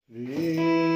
Hare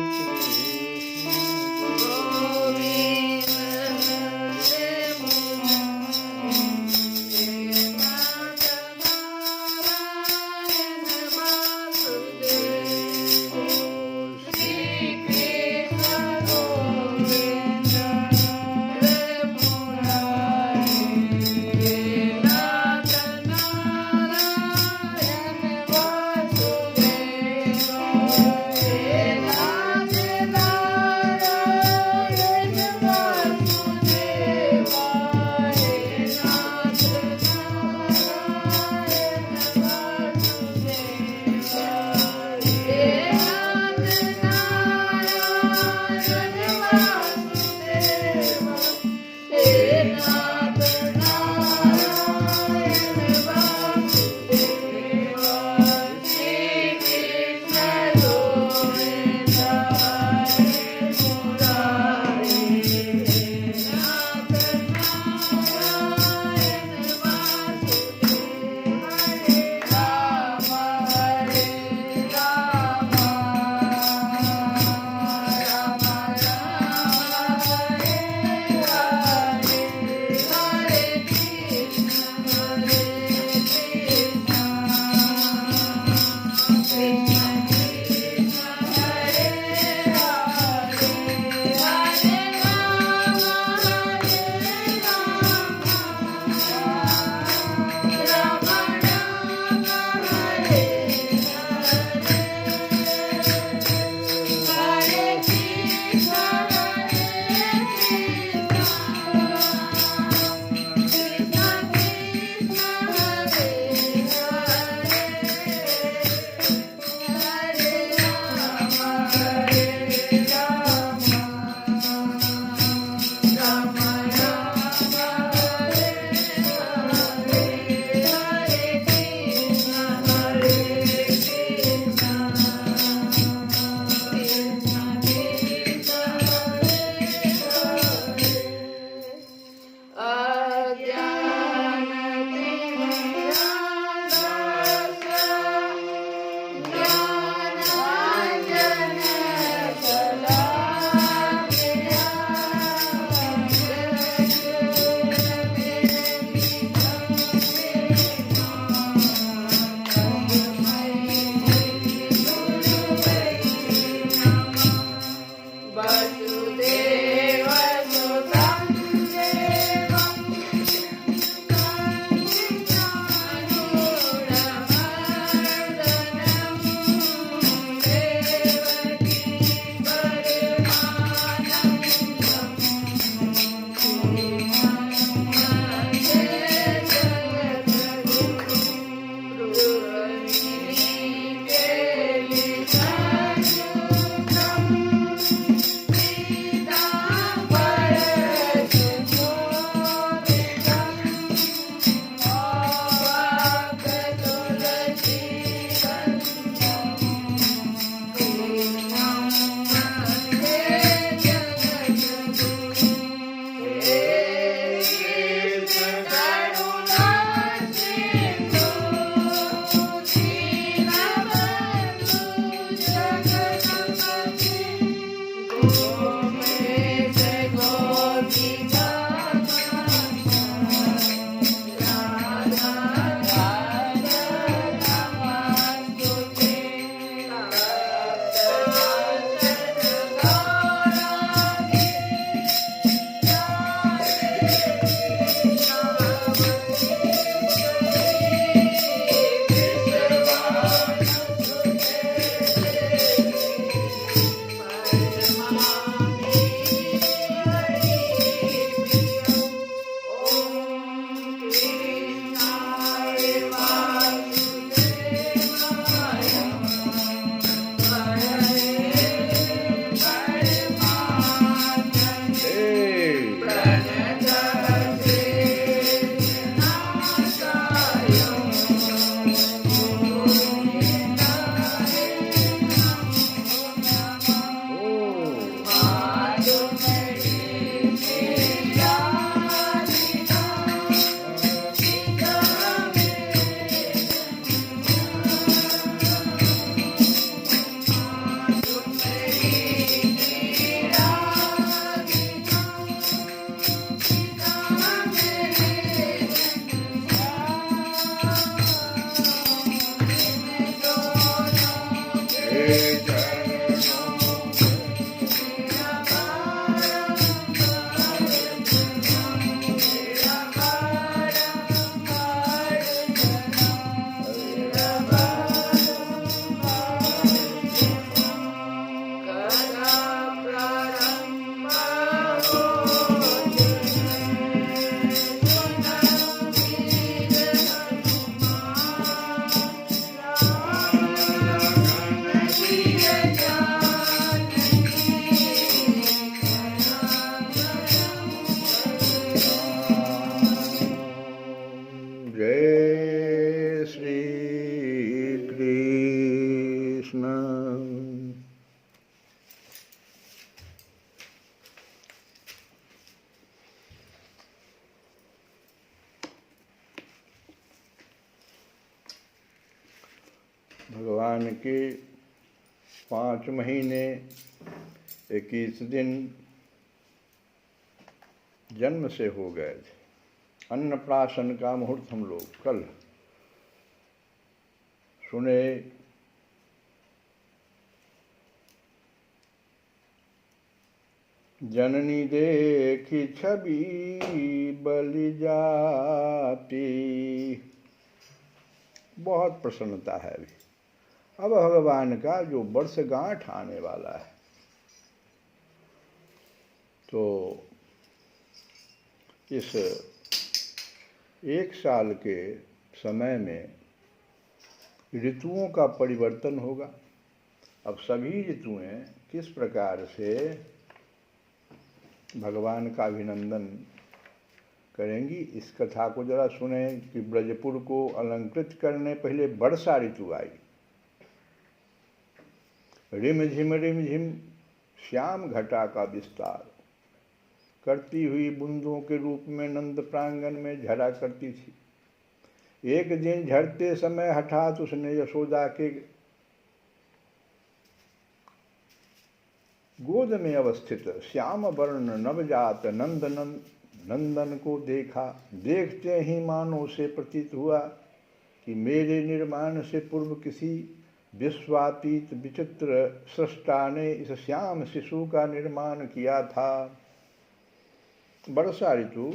भगवान के 5 महीने 21 दिन जन्म से हो गए थे। अन्नप्राशन का मुहूर्त हम लोग कल सुने। जननी देखी छवि बलि जाती, बहुत प्रसन्नता है अभी। अब भगवान का जो वर्षगांठ आने वाला है, तो इस 1 साल के समय में ऋतुओं का परिवर्तन होगा। अब सभी ऋतुएं किस प्रकार से भगवान का अभिनंदन करेंगी, इस कथा को जरा सुने कि ब्रजपुर को अलंकृत करने पहले वर्षा ऋतु आई। रिम झिम श्याम घटा का विस्तार करती हुई बूंदों के रूप में नंद प्रांगण में झरा करती थी। एक दिन झरते समय हठात उसने यशोदा के गोद में अवस्थित श्याम वर्ण नवजात नंदन को देखा। देखते ही मानो उसे प्रतीत हुआ कि मेरे निर्माण से पूर्व किसी विश्वातीत विचित्र सृष्टा ने इस श्याम शिशु का निर्माण किया था। वर्षा ऋतु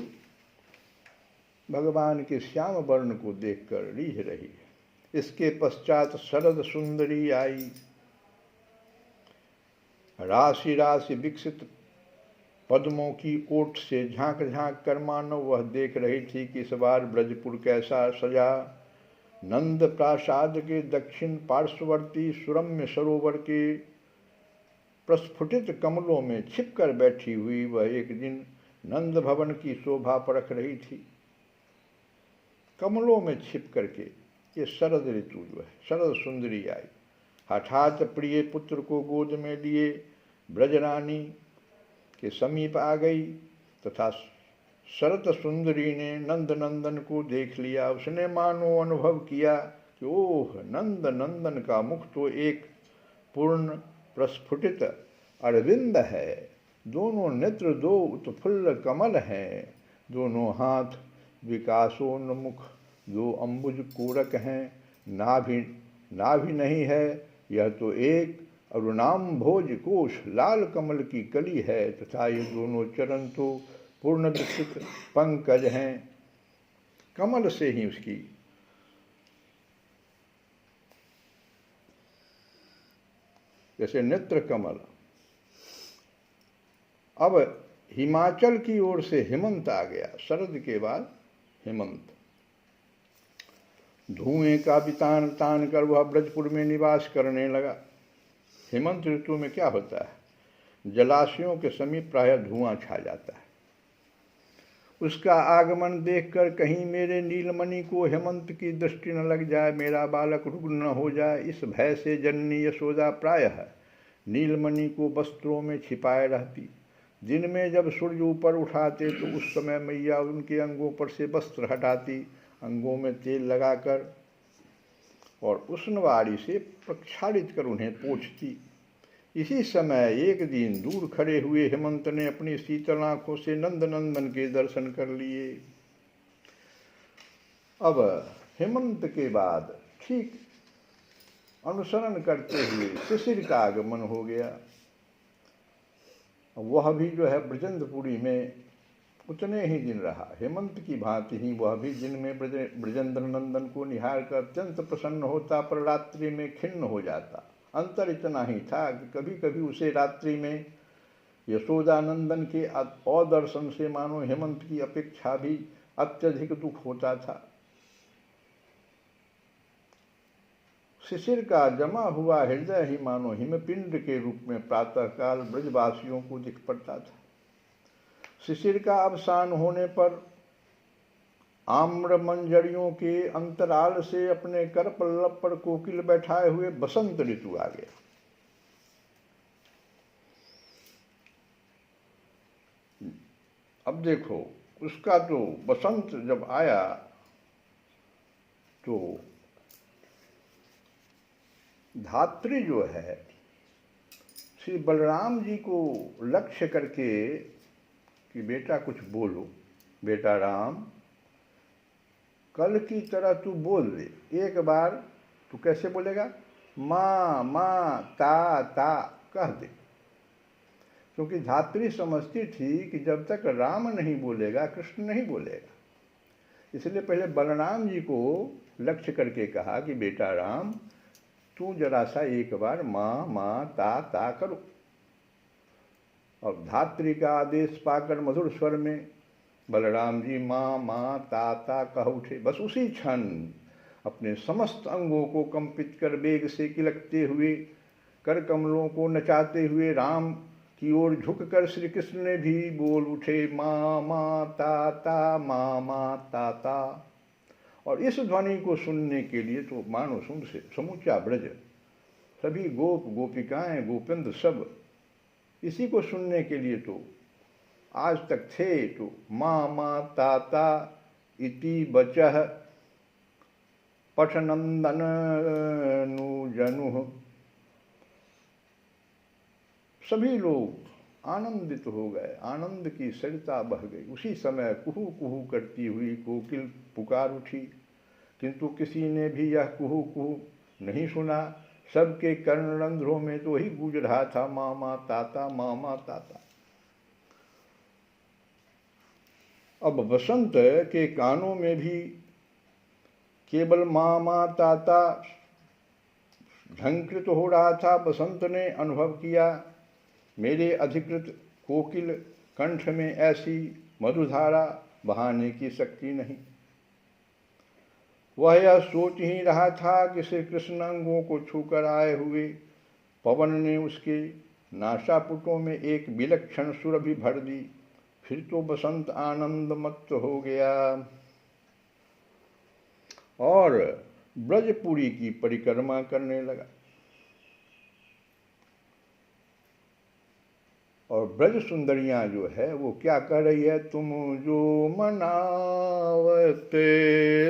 भगवान के श्याम वर्ण को देखकर रीझ रही है। इसके पश्चात शरद सुंदरी आई। राशि राशि विकसित पद्मों की ओट से झांक झांक कर मानो वह देख रही थी कि इस बार ब्रजपुर कैसा सजा। नंद प्रासाद के दक्षिण पार्श्ववर्ती सुरम्य सरोवर के प्रस्फुटित कमलों में छिपकर बैठी हुई वह एक दिन नंद भवन की शोभा परख रही थी। कमलों में छिप करके ये शरद ऋतु जो है, शरद सुंदरी आई। हठात प्रिय पुत्र को गोद में लिए ब्रजरानी के समीप आ गई तथा शरद सुंदरी ने नंद नंदन को देख लिया। उसने मानो अनुभव किया कि ओह, नंद नंदन का मुख तो एक पूर्ण प्रस्फुटित अरविंद है। दोनों नेत्र 2 उत्फुल्ल कमल हैं। दोनों हाथ विकासोन्मुख 2 अंबुज कोरक हैं। नाभि नहीं है, यह तो एक अरुणाम्भोज कोश लाल कमल की कली है तथा ये दोनों चरण तो पूर्ण विकसित पंकज हैं। कमल से ही उसकी जैसे नेत्र कमल। अब हिमाचल की ओर से हेमंत आ गया। शरद के बाद हेमंत। धुएं का वितान तान कर वह ब्रजपुर में निवास करने लगा। हेमंत ऋतु में क्या होता है, जलाशयों के समीप प्रायः धुआं छा जाता है। उसका आगमन देखकर कहीं मेरे नीलमणि को हेमंत की दृष्टि न लग जाए, मेरा बालक रुग्ण न हो जाए, इस भय से जननी यशोदा प्रायः नीलमणि को वस्त्रों में छिपाए रहती। दिन में जब सूर्य ऊपर उठाते तो उस समय मैया उनके अंगों पर से वस्त्र हटाती, अंगों में तेल लगाकर और उष्णवारी से प्रक्षालित कर उन्हें पोंछती। इसी समय एक दिन दूर खड़े हुए हेमंत ने अपनी शीतल आंखों से नंद नंदन के दर्शन कर लिए। अब हेमंत के बाद ठीक अनुसरण करते हुए शिशिर का आगमन हो गया। वह भी जो है ब्रजेंद्रपुरी में उतने ही दिन रहा, हेमंत की भांति ही वह भी दिन में ब्रजेंद्र नंदन को निहार कर अत्यंत प्रसन्न होता, पर रात्रि में खिन्न हो जाता। अंतर इतना ही था कि कभी कभी उसे रात्रि में यशोदानंदन के अदर्शन से मानो हेमंत की अपेक्षा भी अत्यधिक दुख होता था। शिशिर का जमा हुआ हृदय ही मानो हिमपिंड के रूप में प्रातःकाल ब्रजवासियों को दिख पड़ता था। शिशिर का अवसान होने पर आम्र मंजरियों के अंतराल से अपने कर पल्लव पर कोकिल बैठाए हुए बसंत ऋतु आ गया। अब देखो, उसका तो बसंत जब आया तो धात्री जो है श्री बलराम जी को लक्ष्य करके कि बेटा कुछ बोलो, बेटा राम कल की तरह तू बोल दे। एक बार तू कैसे बोलेगा? माँ माँ ता कह दे। क्योंकि धात्री समझती थी कि जब तक राम नहीं बोलेगा कृष्ण नहीं बोलेगा। इसलिए पहले बलराम जी को लक्ष्य करके कहा कि बेटा राम तू जरा सा एक बार माँ माँ ता करो। और धात्री का आदेश पाकर मधुर स्वर में बलराम जी माँ माँ ता कह उठे। बस उसी क्षण अपने समस्त अंगों को कंपित कर वेग से किलकते हुए, कर कमलों को नचाते हुए राम की ओर झुककर श्री कृष्ण ने भी बोल उठे माँ माँ ता माँ माँ ता। और इस ध्वनि को सुनने के लिए तो मानो सुन से समूचा ब्रज, सभी गोप गोपिकाएं गोपिंद सब इसी को सुनने के लिए तो आज तक थे। तो माँ माँ ता इति बचह पठनंदन नु जनु, सभी लोग आनंदित हो गए, आनंद की सरिता बह गई। उसी समय कुहू कुहू करती हुई कोकिल पुकार उठी, किंतु किसी ने भी यह कुहू कुहू नहीं सुना। सबके कर्णरंध्रों में तो वही गूंज रहा था माँ माँ ता माँ माँ ता। अब बसंत के कानों में भी केवल माँ माँ ता झंकृत हो रहा था। बसंत ने अनुभव किया मेरे अधिकृत कोकिल कंठ में ऐसी मधुधारा बहाने की शक्ति नहीं। वह यह सोच ही रहा था कि श्री कृष्ण अंगों को छूकर आए हुए पवन ने उसके नासापुटों में एक विलक्षण सुरभि भर दी। फिर तो बसंत आनंद मत्त हो गया और ब्रजपुरी की परिक्रमा करने लगा। और ब्रज सुंदरियां जो है वो क्या कर रही है? तुम जो मनावते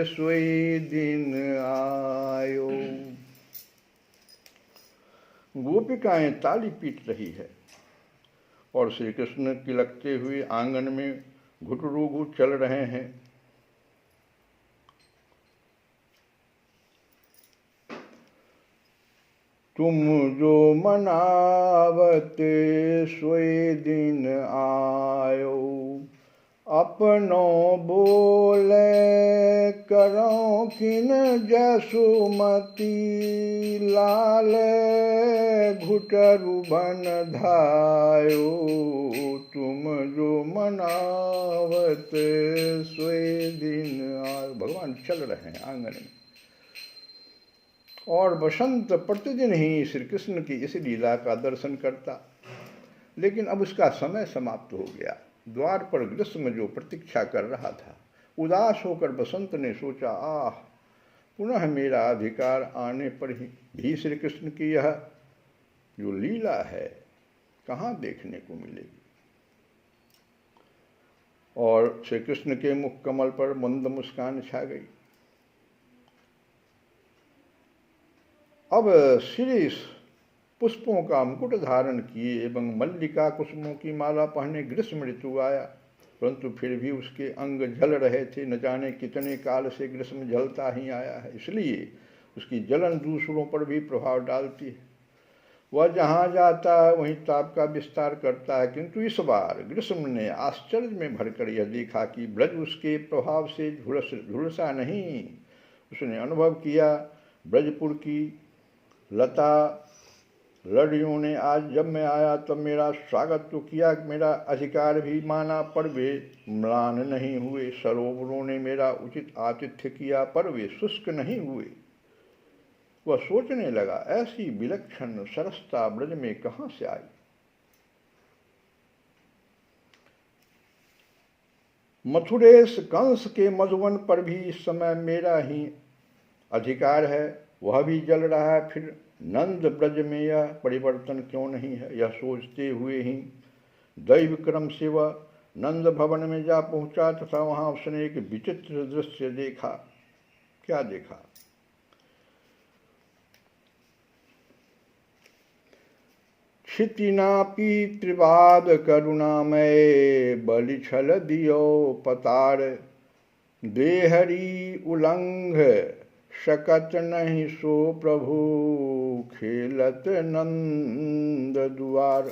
सोई दिन आयो। गोपिकाएं ताली पीट रही है और श्री कृष्ण किलकते हुए आंगन में घुटरू चल रहे हैं। तुम जो मनावते सोए दिन आयो, अपनों बोले करो किन जसुमती, लाल घुटरू बन धायो। तुम जो मनावते सोए दिन आयो। भगवान चल रहे हैं आंगन में और बसंत प्रतिदिन ही श्री कृष्ण की इस लीला का दर्शन करता। लेकिन अब उसका समय समाप्त हो गया। द्वार पर ग्रीष्म जो प्रतीक्षा कर रहा था, उदास होकर बसंत ने सोचा, आह, पुनः मेरा अधिकार आने पर भी श्री कृष्ण की यह जो लीला है कहाँ देखने को मिलेगी। और श्री कृष्ण के मुख कमल पर मंद मुस्कान छा गई। अब श्री पुष्पों का मुकुट धारण किए एवं मल्लिका कुसुमों की माला पहने ग्रीष्म ऋतु आया, परंतु फिर भी उसके अंग जल रहे थे। न जाने कितने काल से ग्रीष्म जलता ही आया है। इसलिए उसकी जलन दूसरों पर भी प्रभाव डालती है। वह जहाँ जाता है वहीं ताप का विस्तार करता है। किंतु इस बार ग्रीष्म ने आश्चर्य में भरकर यह देखा कि ब्रज उसके प्रभाव से झुलसा नहीं। उसने अनुभव किया, ब्रजपुर की लता लड़ियों ने आज जब मैं आया तब मेरा स्वागत तो किया, मेरा अधिकार भी माना, पर वे म्लान नहीं हुए। सरोवरों ने मेरा उचित आतिथ्य किया, पर वे शुष्क नहीं हुए। वह सोचने लगा, ऐसी विलक्षण सरसता ब्रज में कहाँ से आई। मथुरेश कंस के मधुवन पर भी इस समय मेरा ही अधिकार है, वह भी जल रहा है, फिर नंद ब्रज में यह परिवर्तन क्यों नहीं है। यह सोचते हुए ही दैव क्रम से वह नंद भवन में जा पहुंचा तथा वहां उसने एक विचित्र दृश्य देखा। क्या देखा? क्षितिनापी त्रिवाद करुणामय बलि छल दियो पतार, देहरी उलंघ शकत नहीं सो प्रभु, खेलत नंद दुआर।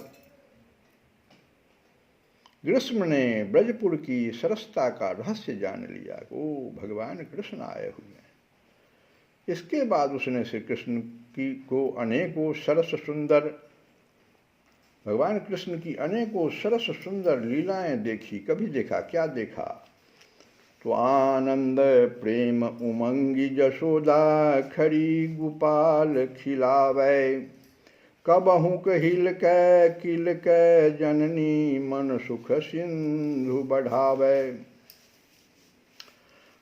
ग्रीष्म ने ब्रजपुर की सरसता का रहस्य जान लिया। ओ भगवान कृष्ण आए हुए हैं। इसके बाद उसने श्री कृष्ण की को अनेकों सरस सुंदर भगवान कृष्ण की अनेकों सरस सुंदर लीलाएं देखी। कभी देखा? क्या देखा? तो आनंद प्रेम उमंगी जशोदा, खरी गोपाल खिलावै, कबहु कहिल कै किल कै जननी, मन सुख सिंधु बढ़ावै।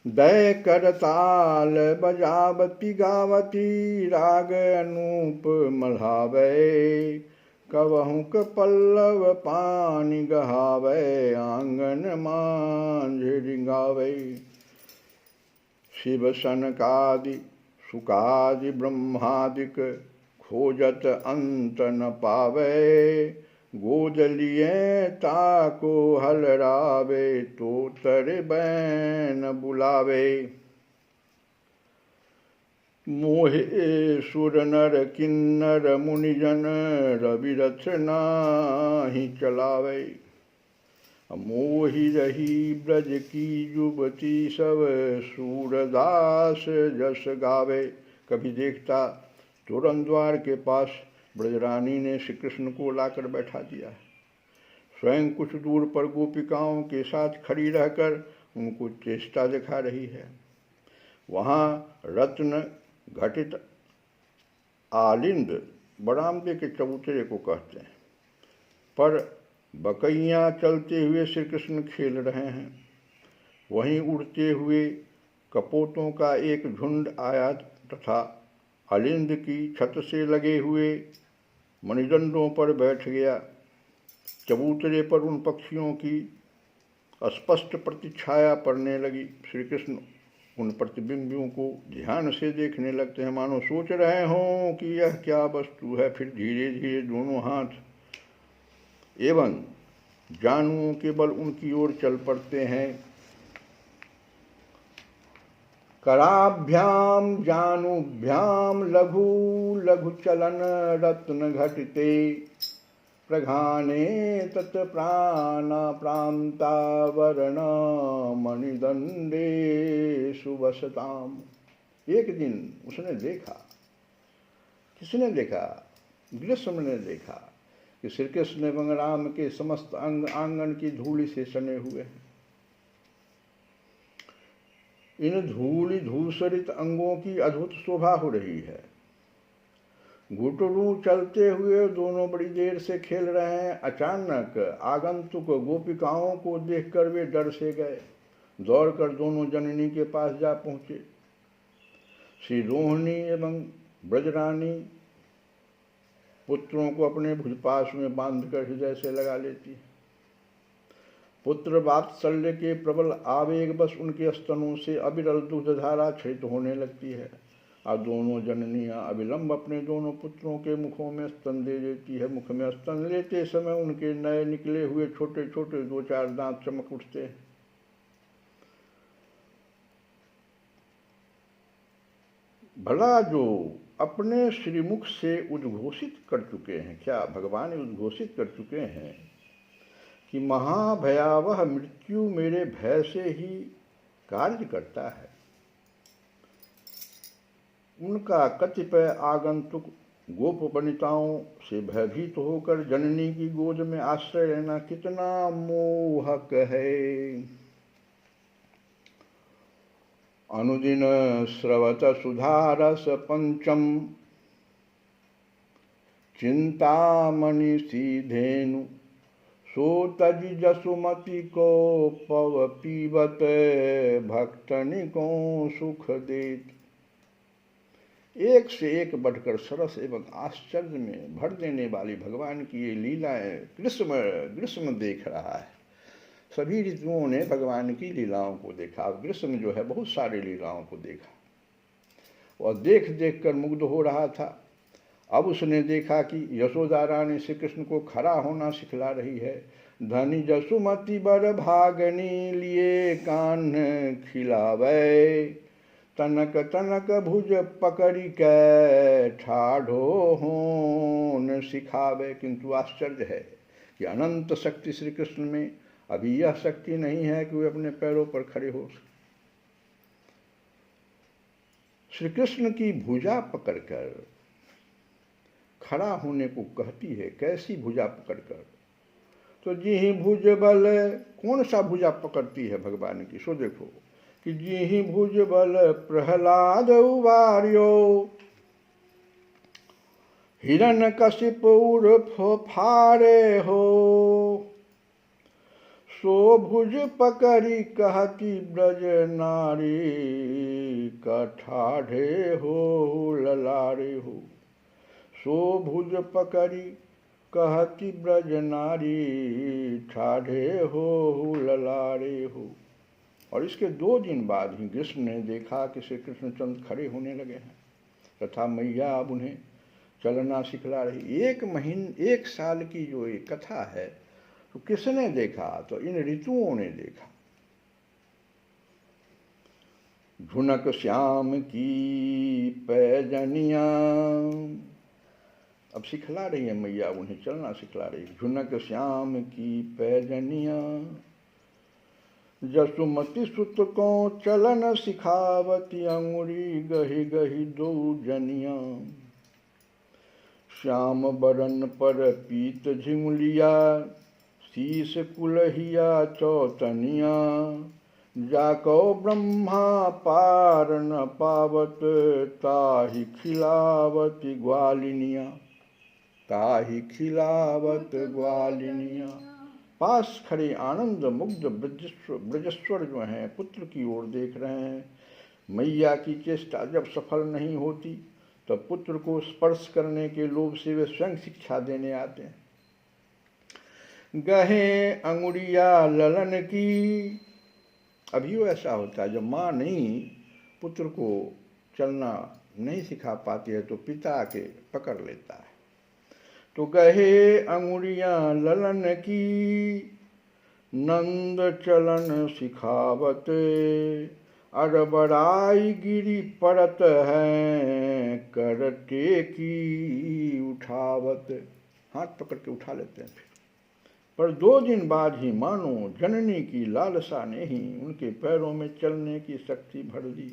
दय करताल बजावती गावती, राग अनूप मल्हावै, कबहु क पल्लव पानी गहावै, आंगन मांझ रिंगावै। शिव सनकादि सुकादि ब्रह्मादिक, खोजत अंत न पावै, गोद लिए ताको हलरावे, तो तर बैन बुलावे। मोहे सुर नर किन्नर मुनिजन, रविरथ नाही चलावे, मोहि रही ब्रज की युवती सब, सूरदास जस गावे। कभी देखता तोरण द्वार के पास ब्रजरानी ने श्री कृष्ण को लाकर बैठा दिया। स्वयं कुछ दूर पर गोपिकाओं के साथ खड़ी रहकर उनको चेष्टा दिखा रही है। वहाँ रत्न घटित आलिंद बरामदे के चबूतरे को कहते हैं, पर बकैयाँ चलते हुए श्री कृष्ण खेल रहे हैं। वहीं उड़ते हुए कपोतों का एक झुंड आया तथा अलिंद की छत से लगे हुए मणिदंडों पर बैठ गया। चबूतरे पर उन पक्षियों की स्पष्ट प्रतिछाया पड़ने लगी। श्री कृष्ण उन प्रतिबिंबियों को ध्यान से देखने लगते हैं, मानो सोच रहे हों कि यह क्या वस्तु है। फिर धीरे धीरे दोनों हाथ एवं जानुओं के बल उनकी ओर चल पड़ते हैं। कराभ्याम जानुभ्याम लघु लघु चलन, रत्न घटिते प्रघाने तत् प्राणा प्रांता, वर्ण मणिदंडे सुवसताम। एक दिन उसने देखा, किसने देखा? ग्रीष्म ने देखा कि श्री कृष्ण एवं राम के समस्त अंग आंगन की धूलि से सने हुए हैं। इन धूलि धूसरित अंगों की अद्भुत शोभा हो रही है। घुटरू चलते हुए दोनों बड़ी देर से खेल रहे हैं। अचानक आगंतुक गोपिकाओं को देखकर वे डर से गए, दौड़कर दोनों जननी के पास जा पहुंचे। श्री रोहिणी एवं ब्रजरानी पुत्रों को अपने भुजपाश में बांधकर हृदय से लगा लेती। पुत्र वात्सल्य के प्रबल आवेग बस उनके स्तनों से अविरल दूधधारा क्षरित होने लगती है। और दोनों जननियां अविलंब अपने दोनों पुत्रों के मुखों में स्तन दे देती है। मुख में स्तन लेते समय उनके नए निकले हुए छोटे छोटे 2-4 दांत चमक उठते हैं। भला जो अपने श्रीमुख से उद्घोषित कर चुके हैं, क्या भगवान उद्घोषित कर चुके हैं कि महाभयावह मृत्यु मेरे भय से ही कार्य करता है। उनका कतिपय आगंतुक गोप वनिताओं से भयभीत होकर जननी की गोद में आश्रय लेना कितना मोहक है। अनुदिन स्रवत सुधारस पंचम चिंतामणि सीधेनु सो तज जसुमति को पव पीबत भक्तनि को सुख देत। एक से एक बढ़कर सरस एवं आश्चर्य में भर देने वाली भगवान की ये लीलाएं ग्रीष्म देख रहा है। सभी ऋतुओं ने भगवान की लीलाओं को देखा। ग्रीष्म जो है बहुत सारी लीलाओं को देखा और देख देख कर मुग्ध हो रहा था। अब उसने देखा कि यशोदा रानी श्री कृष्ण को खड़ा होना सिखला रही है। धनी जसुमति बर भागनी लिए कान खिलावे तनक तनक भुज पकड़ी के ठाढ़ो होन सिखावे। किंतु आश्चर्य है कि अनंत शक्ति श्री कृष्ण में अभी यह शक्ति नहीं है कि वे अपने पैरों पर खड़े हो सके। श्री कृष्ण की भुजा पकड़कर खड़ा होने को कहती है। कैसी भुजा पकड़कर? तो जी ही भुज बल, कौन सा भुजा पकड़ती है भगवान की? सो देखो कि जी ही भुज बल प्रहलाद उबार्यो हिरण कशिप उर्फ फारे हो सो भुज पकड़ी कहती ब्रज नारी कठाढ़े हो ललारे हो। सो भुज पकड़ी कहती ब्रज नारी ठाढ़े हो ललारे हो। और इसके 2 दिन बाद ही कृष्ण ने देखा कि श्री कृष्णचंद्र खड़े होने लगे हैं तथा मैया अब उन्हें चलना सिखला रही। 1 साल की जो ये कथा है तो किसने देखा? तो इन ऋतुओं ने देखा। झुनक श्याम की पैजनिया, अब सिखला रही है मैया उन्हें, चलना सिखला रही है। झुनक श्याम की पैजनिया जसुमति सुत को चलन सिखावती अंगुरी गही गही 2 जनिया। श्याम बरन पर पीत झिमुलिया शीस कुलहिया चौतनिया जाको ब्रह्मा पार न पावत ताहि खिलावत ग्वालिनिया ताहि खिलावत ग्वालिनिया। पास खड़े आनंद मुग्ध ब्रजेश्वर जो हैं पुत्र की ओर देख रहे हैं। मैया की चेष्टा जब सफल नहीं होती तब पुत्र को स्पर्श करने के लोभ से वे स्वयं शिक्षा देने आते हैं। गहे अंगुरिया ललन की, अभी वो ऐसा होता है जब माँ नहीं पुत्र को चलना नहीं सिखा पाती है तो पिता आके पकड़ लेता है। तो गहे अंगुरियां ललन की नंद चलन सिखावत अरबराई गिरी परत है करते की उठावत। हाथ पकड़ के उठा लेते हैं फिर। पर 2 दिन बाद ही मानो जननी की लालसा ने ही उनके पैरों में चलने की शक्ति भर दी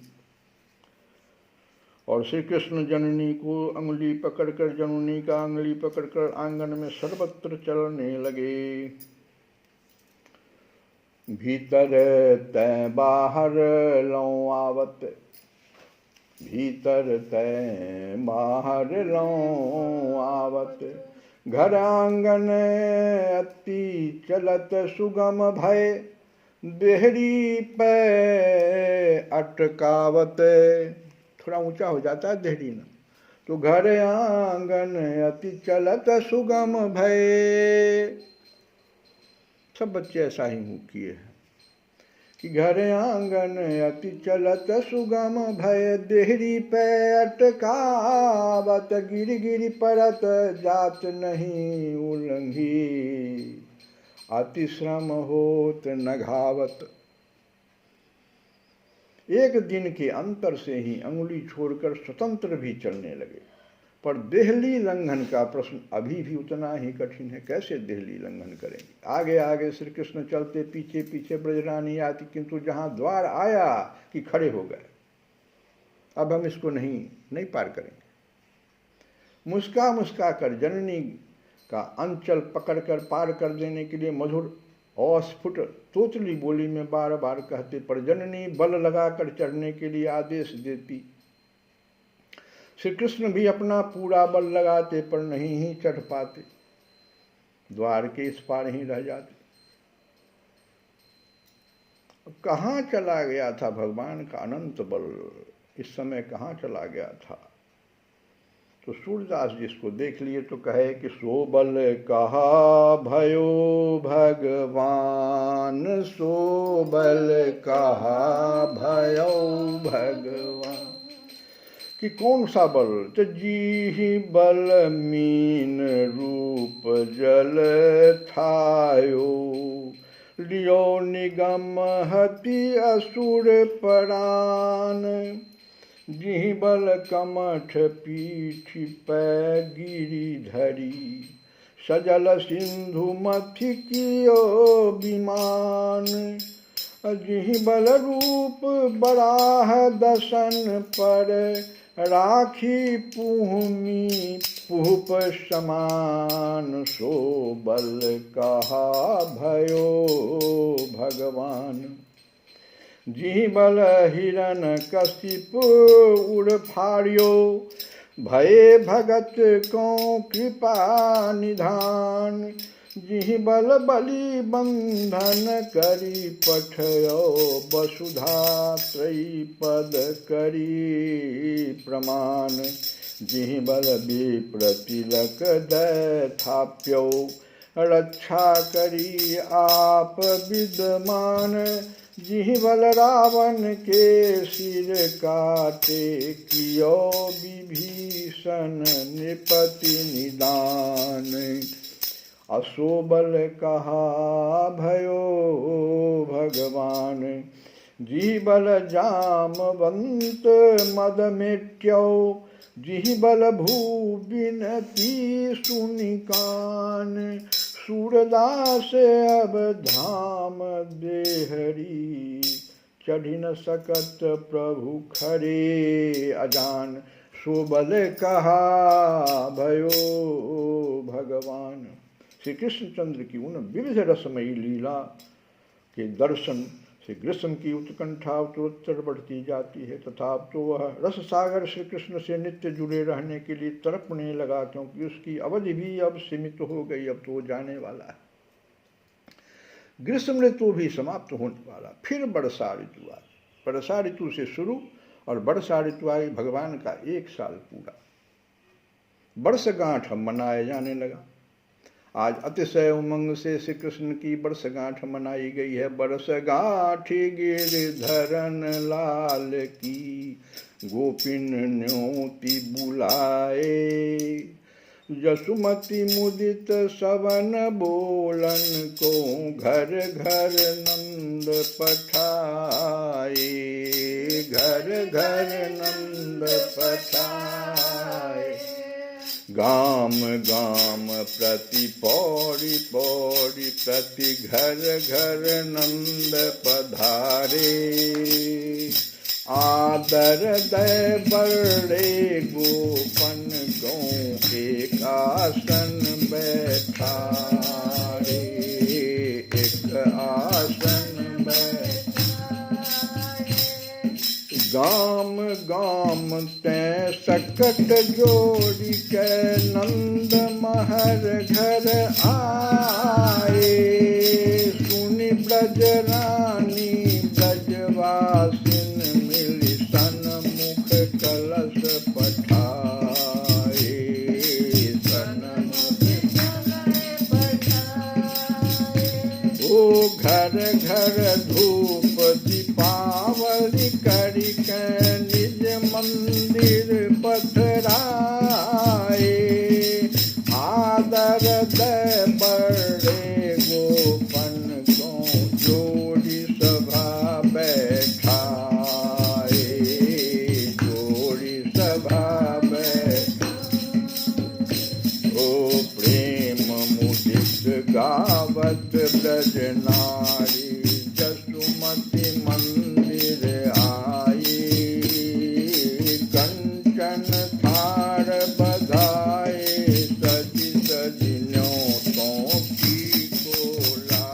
और श्री कृष्ण जननी को अंगुली पकड़कर जननी का अंगुली पकड़कर आंगन में सर्वत्र चलने लगे। भीतर तय बाहर लौ आवत भीतर तय बाहर लौ आवत घर आंगन अति चलत सुगम भय देहरी पे अटकावत। थोड़ा ऊंचा हो जाता है देहरी ना, तो घर आंगन अति चलत सुगम भय। सब बच्चे ऐसा ही किए हैं कि घर आंगन अति चलत सुगम भय देहरी पे अटकावत गिर गिर परत जात नहीं उलंघी अति श्रम होत न घावत। एक दिन के अंतर से ही अंगुली छोड़कर स्वतंत्र भी चलने लगे। पर देहली लंघन का प्रश्न अभी भी उतना ही कठिन है। कैसे देहली लंघन करेंगे? आगे आगे श्री कृष्ण चलते, पीछे पीछे ब्रजरानी आती, किंतु जहां द्वार आया कि खड़े हो गए। अब हम इसको नहीं पार करेंगे। मुस्का मुस्का कर जननी का अंचल पकड़कर पार कर देने के लिए मधुर अस्फुट तोतली बोली में बार बार कहते, पर जननी बल लगाकर चढ़ने के लिए आदेश देती। श्री कृष्ण भी अपना पूरा बल लगाते, पर नहीं ही चढ़ पाते, द्वार के इस पार ही रह जाते। कहाँ चला गया था भगवान का अनंत बल? इस समय कहाँ चला गया था? तो सूरदास जी इसको देख लिए तो कहे कि सो बल कहा भयो भगवान, सो बल कहा भयो भगवान। कि कौन सा बल? तो जी ही बल मीन रूप जल थायो, लियो निगम हति असुर परान। जिहि बल कमठ पीठ पै गिरिधरी, सजल सिंधु मथि कियो विमान। जिहि बल रूप बराह दसन पर, राखी पुहमी पुप समान। सो बल कहा भयो भगवान। जिहि बल हिरन कशिप उड़ फाड़ियो, भये भगत को कृपा निधान। जिहि बल बलि बंधन करी पठयो, वसुधा त्रयी पद करी प्रमाण। जिहि बल विप्र तिलक दय थाप्यो, रक्षा करी आप विद्यमान। जिहि बल रावण के सिर काटे, कियो विभीषण नृपति निदान। असो बल कहा भयो भगवान। जिहि बल जामवंत मद मेट्यो, जिहि बल भू बिनती सुनिकान। सूरदास अब धाम देहरी, चढ़ी न सकत प्रभु खरे अजान। सो बल कहा भयो भगवान। श्री कृष्णचंद्र की उन विविध रसमयी लीला के दर्शन से ग्रीष्म की उत्कंठा उत्तरोत्तर बढ़ती जाती है, तथा अब तो वह रस सागर श्री कृष्ण से नित्य जुड़े रहने के लिए तड़पने लगा, क्योंकि उसकी अवधि भी अब सीमित हो गई। अब तो जाने वाला है, ग्रीष्म ऋतु भी समाप्त होने वाला। फिर वर्षा ऋतु आई। वर्षा ऋतु से शुरू और वर्षा ऋतु आई, भगवान का 1 साल पूरा वर्षगांठ मनाया जाने लगा। आज अतिशय उमंग से श्री कृष्ण की वर्षगांठ मनाई गई है। वर्षगांठ गिरधरन लाल की, गोपिन न्योति बुलाए। जसुमती मुदित सवन बोलन को, घर घर नंद पठाए। घर घर नंद पठाए। गाम गाम प्रति पौड़ी पौड़ी, प्रति घर घर नंद पधारे। आदर दय बड़े गोपन गौ, एक आसन बैठारे। एक आसन बैठारे। गाम गाम तै सकट जोड़ी के, नंद महर घर आए। सुनि ब्रज रानी ब्रजवासिन, मिली सन्मुख कलश पठाए। सन्मुख ओ घर घर धूप दीपावली करी के, निज मंदिर पथराए। आदर दय बड़े गोपन को, जोड़ी सभा बैठाए। भक्त ब्रज नारी जसुमति मंदिर आई। कंचन थार बधाए सजी सजी न्योतों की कोला।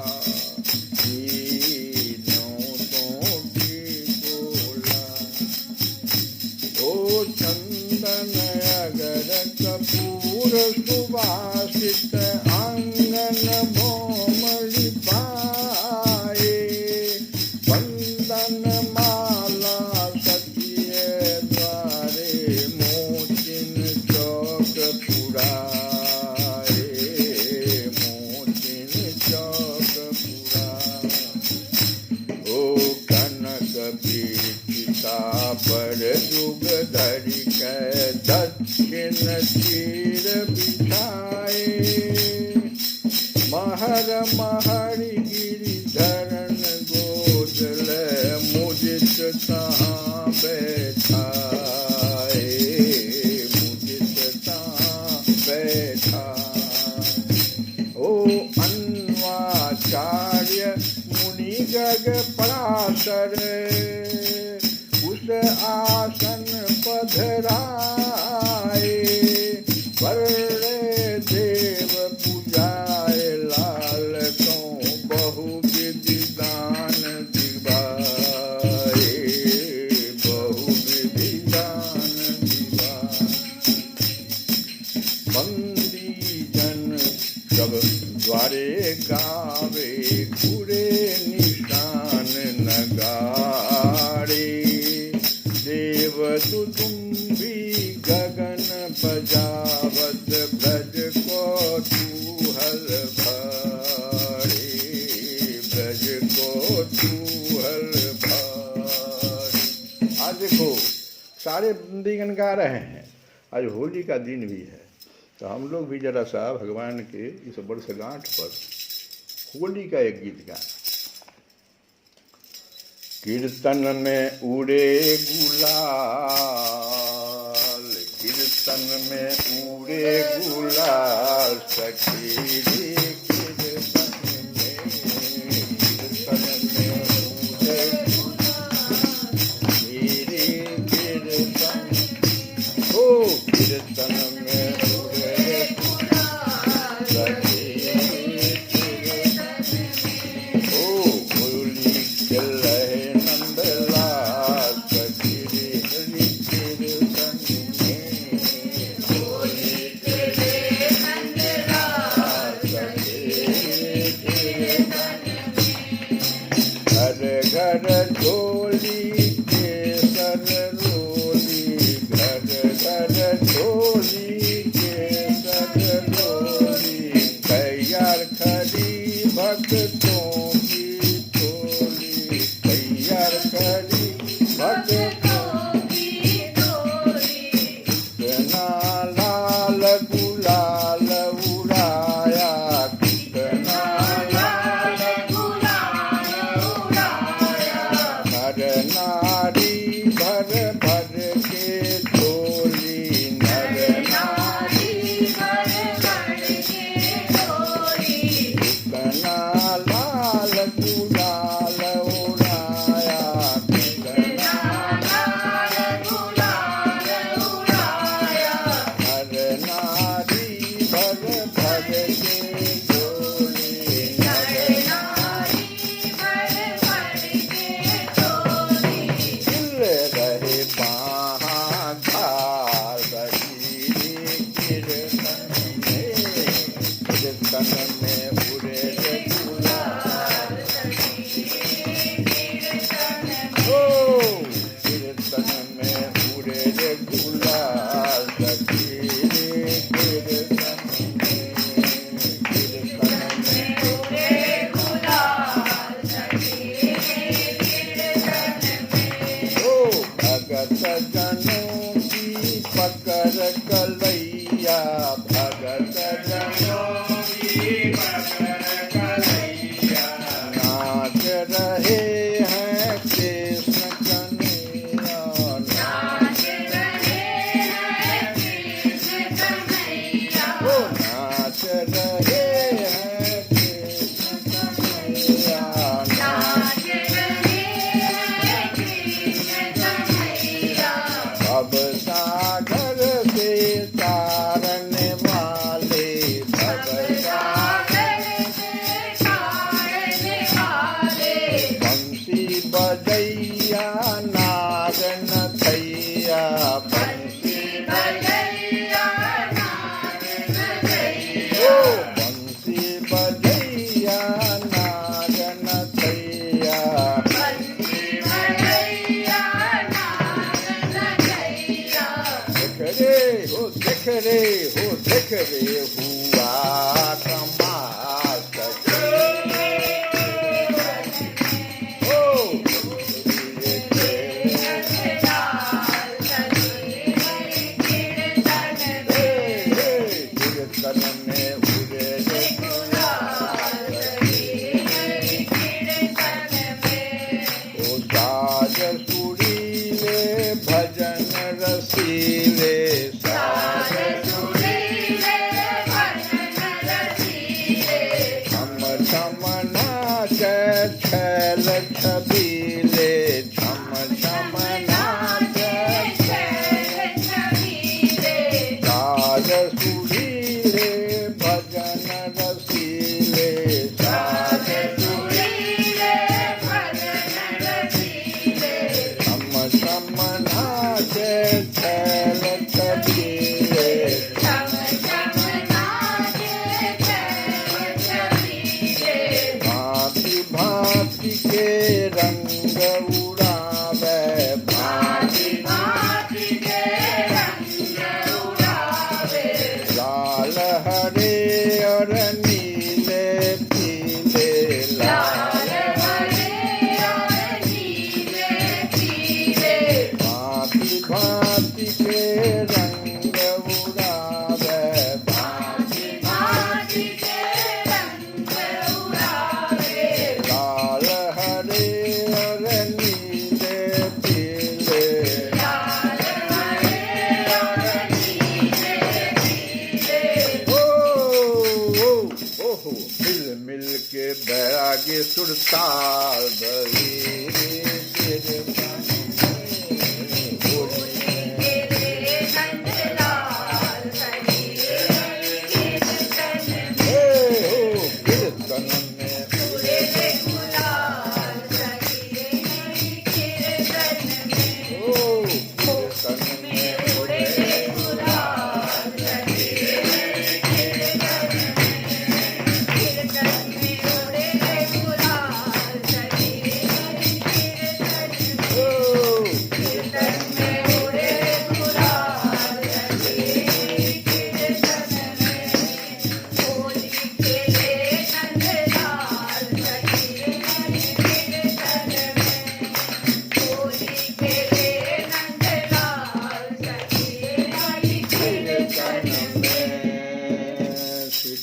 न्योतों की कोला। ओ चंदन अगर कपूर सुवासित आंगन भोमरि पाए। वंदन माला सखिय द्वारे मोचिन चौक पुराए। मोचिन चौक पुराए। ओ कनक पीठिका पर जुग धरि कै दक्षिण चीर बिछाए। महर महरि गिरिधरन गोदल मुदित तहाँ बैठाए। मुदित तहाँ बैठाए। ओ अन्वाचार्य मुनि गग पराशर उस आसन पधराए। वरणे देव पूजाए लाल को बहु विधि दान दिवाए। बहु विधि दान दिवाए। बंदी जन सब द्वारे गावे घुरे निशान नगाड़े। देव दुदुम्बी गगन बजावत ब्रज को तूहल भारे। ब्रज को तूहल भारे। आज देखो सारे बंदीगण गा रहे हैं। आज होली का दिन भी है तो हम लोग भी जरा सा भगवान के इस वर्षगांठ पर होली का एक गीत गाएं। कीर्तन में उड़े गुलाल। कीर्तन में उड़े गुलाल सखी रे। कीर्तन में उड़े मेरे कीर्तन। ओ कीर्तन में उड़े सखी। ओ होली चल रहे नंदलाल सखी रे हरि कीर्तन में। होली चले नंदलाल सखी कीर्तन में। घर घर ढोली केसर रोली। घर घर ढोली केसर रोली। तैयार खड़ी भक्तों की टोली। तैयार खड़ी भक्तों की टोली। कितना लाल गुलाल उड़ाया। कितना लाल गुलाल उड़ाया। नर नारी भर भर के टोली। नर नारी भर भर के टोली। कितना लाल गुलाल उड़ाया। कितना लाल गुलाल उड़ाया। नर नारी भर भर के टोली। नर नारी भर भर के टोली। खिल रहे बाहाँ घाल बजी कीर्तन में। कीर्तन में उड़े रे गुलाल। ओ कीर्तन में उड़े रे गुलाल सखी रे कीर्तन में। कीर्तन में उड़े गुलाल सखी रे कीर्तन में। ओ भगत जनों की पकड़ कलैया। भगत जनों की पकड़ कलैया। नाच रहे हैं कृष्ण कन्हैया। नाच रहे हैं कृष्ण कन्हैया। ओ नाच रहे हैं कृष्ण बंसी बजैया नाग नथैया बंसी बजैया नाग नथैया देख रे हुआ तमाशा भजन रसीले छम नाच छैल छबीले छम नाच साज सुरीले भजन रसीले साज छम नाच छैल छबीले भांति के रंग उड़ावे भांति के रंग उड़ावे लाल हरे और नीले पीले लाल हरे और नीले पीले भांति के रंग उड़ावे भांति के रंग उड़ावे लाल हरे और नीले पीले लाल हरे और नीले पीले मिल मिल के बैरागी सुरताल बही तेरे कीर्तन में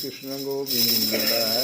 Krishna Govinda